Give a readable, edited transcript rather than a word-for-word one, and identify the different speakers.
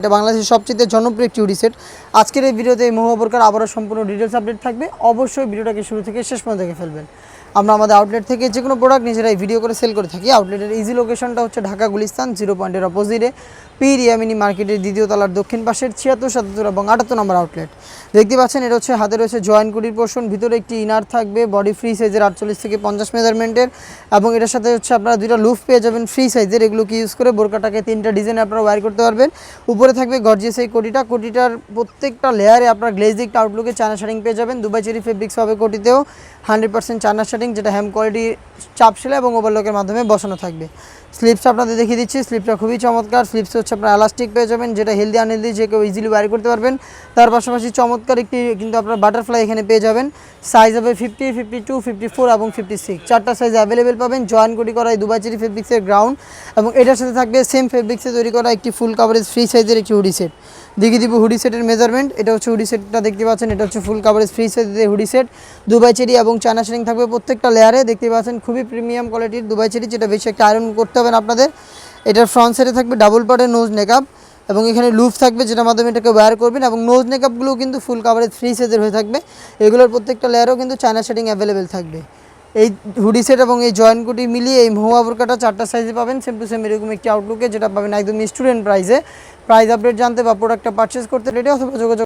Speaker 1: এটা বাংলাদেশের সবচেয়ে জনপ্রিয় একটি হুডি সেট। আজকের এই ভিডিওতে এই মহুয়া বোরকার আবারও সম্পূর্ণ ডিটেলস আপডেট থাকবে। অবশ্যই ভিডিওটাকে শুরু থেকে শেষ পর্যন্ত দেখে ফেলবেন। আমরা আমাদের আউটলেট থেকে যে কোনো প্রোডাক্ট নিজেরাই ভিডিও করে সেল করে থাকি। আউটলেটের ইজি লোকেশনটা হচ্ছে ঢাকা গুলিস্তান 0 পয়েন্টের অপোজিটে পীর ইয়ামিনী মার্কেটের দ্বিতীয় তলার দক্ষিণ পাশের 76, 77 এবং 78 নম্বর আউটলেট। দেখতে পাচ্ছেন এটা হচ্ছে হাতে রয়েছে জয়েন্ট কুটির পোর্শন, ভিতরে একটি ইনার থাকবে বডি ফ্রি সাইজের 48 থেকে 50 মেজারমেন্টের, এবং এটার সাথে হচ্ছে আপনারা দুইটা লুফ পেয়ে যাবেন ফ্রি সাইজের। এগুলোকে ইউজ করে বোরকাটাকে 3টা ডিজাইনে আপনারা ওয়্যার করতে পারবেন। উপরে থাকবে গর্জিয়াস এই কোটিটার প্রত্যেকটা লেয়ারে আপনারা গ্লেজিং আউটলুকে চায়না শাড়িং পেয়ে যাবেন। দুবাই চেরি ফেব্রিক্স হবে কোটিতেও 100% চায়না শাড়িং, যেটা হ্যাম কোয়ালিটি চাপ সেলাই এবং ওভারলকের মাধ্যমে বসানো থাকবে। স্লিপস আপনাদের দেখিয়ে দিচ্ছি, স্লিপটা খুবই চমৎকার। স্লিপস হচ্ছে আপনারা এলাস্টিক পেয়ে যাবেন, যেটা হেলদি আনহেলদি যে কেউ ইজিলি ওয়্যার করতে পারবেন। তার পাশাপাশি চমৎকার একটি কিন্তু আপনারা বাটারফ্লাই এখানে পেয়ে যাবেন। সাইজ হবে 50, 52, 54 এবং 56, 4টা সাইজ অ্যাভেলেবেল পাবেন। জয়েন্ট কোটি করা এই দুবাই চেরি ফেব্রিক্সের গ্রাউন্ড, এবং এটার সাথে থাকবে সেম ফেব্রিক্সে তৈরি করা একটি ফুল কাভারেজ ফ্রি সাইজের একটি হুডি সেট। দেখিয়ে দিব হুডি সেটের মেজারমেন্ট। এটা হচ্ছে হুডি সেটটা দেখতে পাচ্ছেন, এটা হচ্ছে ফুল কাভারেজ ফ্রি সাইজের হুডি সেট। দুবাই চেরি এবং চায়না শাড়িং থাকবে প্রত্যেকটা লেয়ারে। দেখতে পাচ্ছেন খুবই প্রিমিয়াম কোয়ালিটির দুবাই চেরি, যেটা বেশি একটা আয়রন করতে হবে না আপনাদের। এটার ফ্রন্ট সাইডে থাকবে ডাবল পার্টের নোজ নেকআপ, এবং এখানে লুফ থাকবে যেটার মাধ্যমে এটাকে ওয়্যার করবেন, এবং নোজ নেকআপগুলোও কিন্তু ফুল কাভারেজ ফ্রি সাইজের হয়ে থাকবে। এগুলোর প্রত্যেকটা লেয়ারেও কিন্তু চায়না শাড়িং অ্যাভেলেবেল থাকবে। এই হুডি সেট এবং এই জয়েন্ট কুটি মিলিয়ে এই মহুয়া বোরকাটা 4টা সাইজে পাবেন, সেম টু সেম এরকম একটি আউটলুকে, যেটা পাবেন একদম স্টুডেন্ট প্রাইসে। প্রাইস আপডেট জানতে বা প্রোডাক্টটা পারচেস করতে রেডি অথবা যোগাযোগ